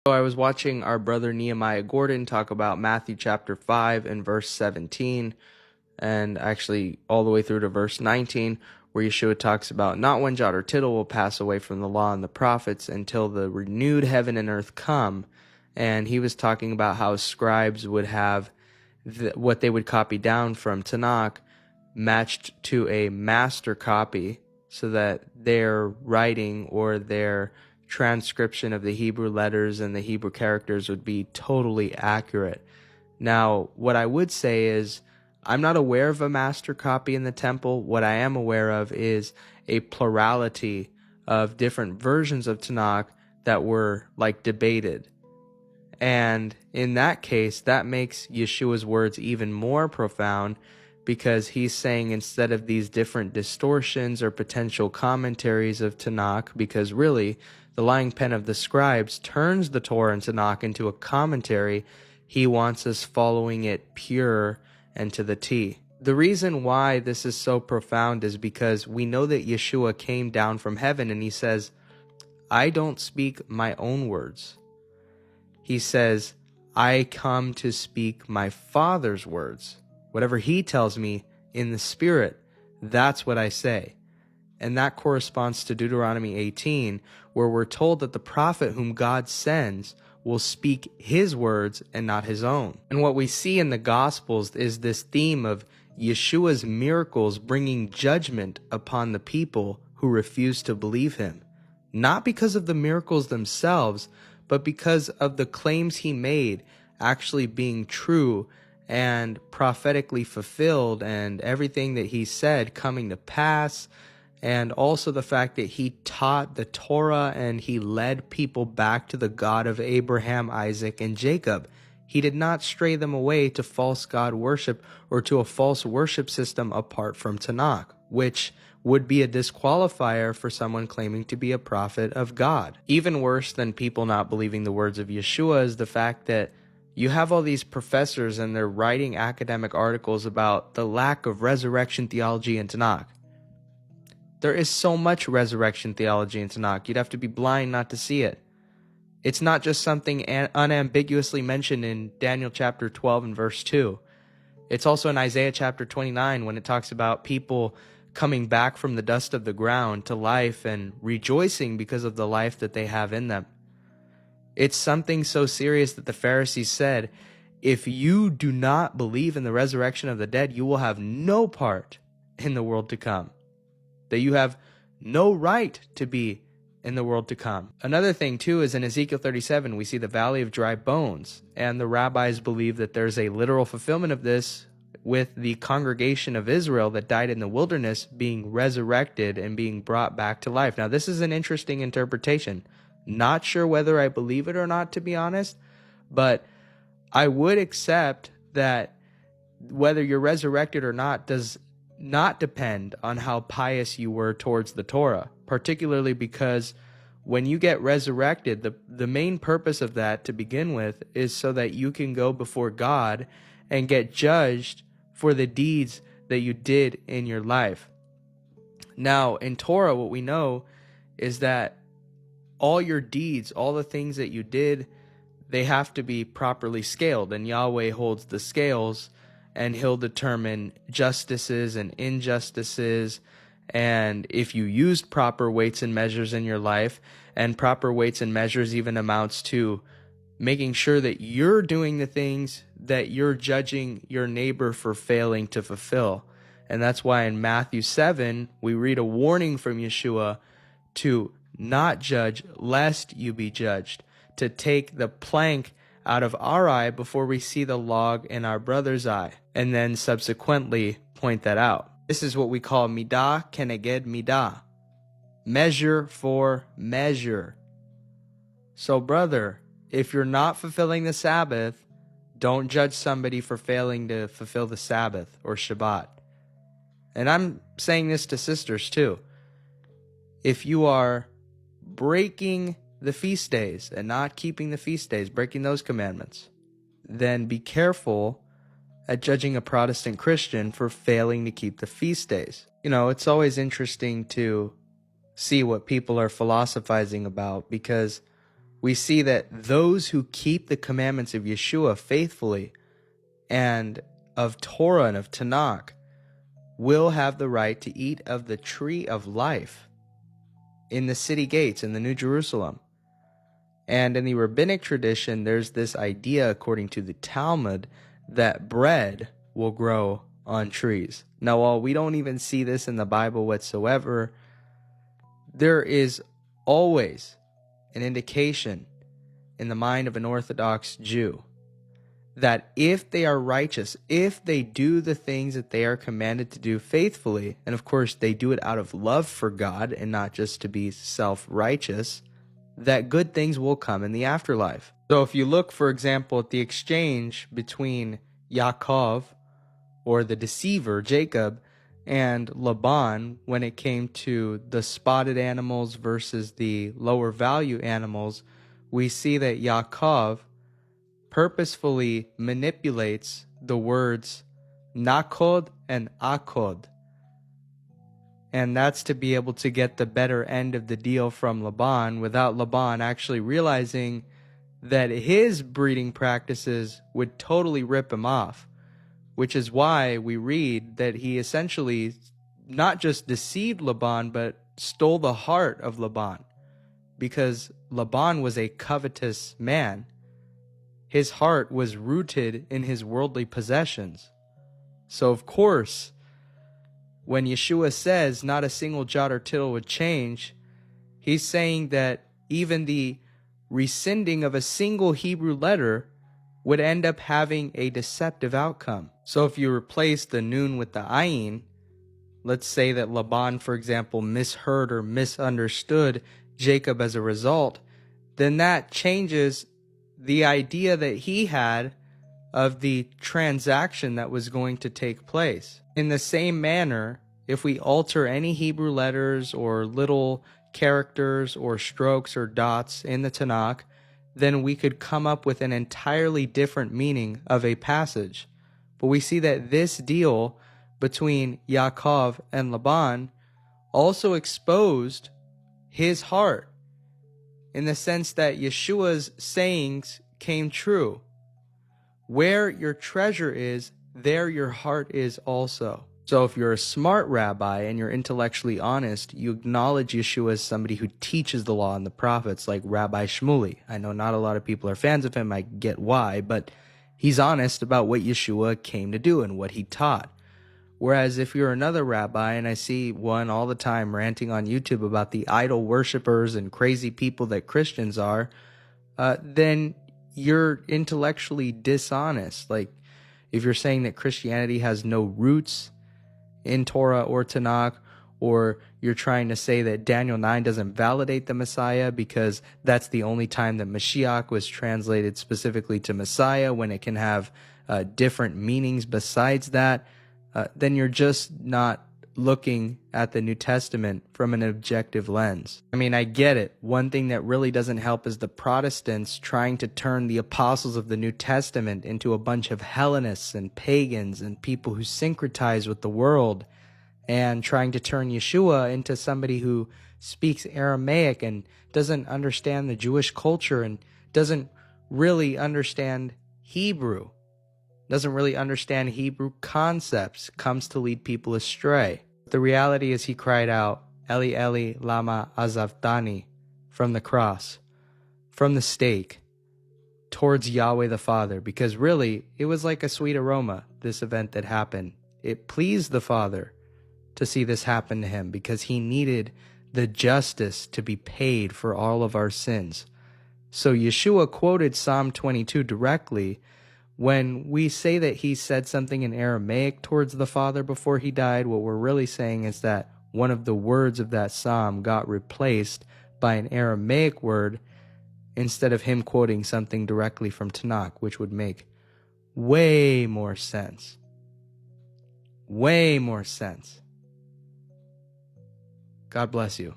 So I was watching our brother Nehemiah Gordon talk about Matthew chapter 5 and verse 17, and actually all the way through to verse 19, where Yeshua talks about not one jot or tittle will pass away from the law and the prophets until the renewed heaven and earth come. And he was talking about how scribes would have what they would copy down from Tanakh matched to a master copy so that their writing or their transcription of the Hebrew letters and the Hebrew characters would be totally accurate. Now, what I would say is I'm not aware of a master copy in the temple. What I am aware of is a plurality of different versions of Tanakh that were like debated. And in that case, that makes Yeshua's words even more profound, because he's saying instead of these different distortions or potential commentaries of Tanakh, because really the lying pen of the scribes turns the Torah and Tanakh into a commentary, he wants us following it pure and to the T. The reason why this is so profound is because we know that Yeshua came down from heaven and he says, I don't speak my own words. He says, I come to speak my Father's words. Whatever he tells me in the Spirit, that's what I say. And that corresponds to Deuteronomy 18, where we're told that the prophet whom God sends will speak his words and not his own. And what we see in the Gospels is this theme of Yeshua's miracles bringing judgment upon the people who refuse to believe him. Not because of the miracles themselves, but because of the claims he made actually being true and prophetically fulfilled, and everything that he said coming to pass, and also the fact that he taught the Torah and he led people back to the God of Abraham, Isaac, and Jacob. He did not stray them away to false God worship or to a false worship system apart from Tanakh, which would be a disqualifier for someone claiming to be a prophet of God. Even worse than people not believing the words of Yeshua is the fact that you have all these professors and they're writing academic articles about the lack of resurrection theology in Tanakh. There is so much resurrection theology in Tanakh, you'd have to be blind not to see it. It's not just something unambiguously mentioned in Daniel chapter 12 and verse 2. It's also in Isaiah chapter 29 when it talks about people coming back from the dust of the ground to life and rejoicing because of the life that they have in them. It's something so serious that the Pharisees said, if you do not believe in the resurrection of the dead, you will have no part in the world to come. That you have no right to be in the world to come. Another thing too is in Ezekiel 37, we see the valley of dry bones, and the rabbis believe that there's a literal fulfillment of this with the congregation of Israel that died in the wilderness being resurrected and being brought back to life. Now, this is an interesting interpretation. Not sure whether I believe it or not, to be honest, but I would accept that whether you're resurrected or not does not depend on how pious you were towards the Torah, particularly because when you get resurrected, the main purpose of that to begin with is so that you can go before God and get judged for the deeds that you did in your life. Now, in Torah, what we know is that all your deeds, all the things that you did, they have to be properly scaled, and Yahweh holds the scales, and he'll determine justices and injustices. And if you used proper weights and measures in your life, and proper weights and measures even amounts to making sure that you're doing the things that you're judging your neighbor for failing to fulfill. And that's why in Matthew 7, we read a warning from Yeshua to not judge lest you be judged, to take the plank out of our eye before we see the log in our brother's eye, and then subsequently point that out. This is what we call midah keneged midah, measure for measure. So brother, if you're not fulfilling the Sabbath, don't judge somebody for failing to fulfill the Sabbath or Shabbat. And I'm saying this to sisters too. If you are breaking the feast days and not keeping the feast days, breaking those commandments, then be careful at judging a Protestant Christian for failing to keep the feast days. You know, it's always interesting to see what people are philosophizing about, because we see that those who keep the commandments of Yeshua faithfully and of Torah and of Tanakh will have the right to eat of the tree of life in the city gates in the New Jerusalem. And in the rabbinic tradition, there's this idea, according to the Talmud, that bread will grow on trees. Now, while we don't even see this in the Bible whatsoever, there is always an indication in the mind of an Orthodox Jew that if they are righteous, if they do the things that they are commanded to do faithfully, and of course they do it out of love for God and not just to be self-righteous, that good things will come in the afterlife. So if you look, for example, at the exchange between Yaakov, or the deceiver, Jacob, and Laban, when it came to the spotted animals versus the lower value animals, we see that Yaakov purposefully manipulates the words nakod and akod. And that's to be able to get the better end of the deal from Laban without Laban actually realizing that his breeding practices would totally rip him off, which is why we read that he essentially not just deceived Laban, but stole the heart of Laban, because Laban was a covetous man. His heart was rooted in his worldly possessions. So of course, when Yeshua says not a single jot or tittle would change, he's saying that even the rescinding of a single Hebrew letter would end up having a deceptive outcome. So if you replace the nun with the ayin, let's say that Laban, for example, misheard or misunderstood Jacob as a result, then that changes the idea that he had of the transaction that was going to take place. In the same manner, if we alter any Hebrew letters or little characters or strokes or dots in the Tanakh, then we could come up with an entirely different meaning of a passage. But we see that this deal between Yaakov and Laban also exposed his heart, in the sense that Yeshua's sayings came true. Where your treasure is, there your heart is also. So if you're a smart rabbi and you're intellectually honest, you acknowledge Yeshua as somebody who teaches the law and the prophets, like Rabbi Shmuley. I know not a lot of people are fans of him, I get why, but he's honest about what Yeshua came to do and what he taught. Whereas if you're another rabbi, and I see one all the time ranting on YouTube about the idol worshipers and crazy people that Christians are, then you're intellectually dishonest. Like, if you're saying that Christianity has no roots in Torah or Tanakh, or you're trying to say that Daniel 9 doesn't validate the Messiah because that's the only time that Mashiach was translated specifically to Messiah, when it can have different meanings besides that, then you're just not looking at the New Testament from an objective lens. I mean, I get it. One thing that really doesn't help is the Protestants trying to turn the apostles of the New Testament into a bunch of Hellenists and pagans and people who syncretize with the world, and trying to turn Yeshua into somebody who speaks Aramaic and doesn't understand the Jewish culture and doesn't really understand Hebrew, doesn't really understand Hebrew concepts, comes to lead people astray. The reality is he cried out, Eli Eli lama azavtani, from the cross, from the stake, towards Yahweh the Father, because really it was like a sweet aroma, this event that happened. It pleased the Father to see this happen to him, because he needed the justice to be paid for all of our sins. So Yeshua quoted Psalm 22 directly. When we say that he said something in Aramaic towards the Father before he died, what we're really saying is that one of the words of that psalm got replaced by an Aramaic word instead of him quoting something directly from Tanakh, which would make way more sense. Way more sense. God bless you.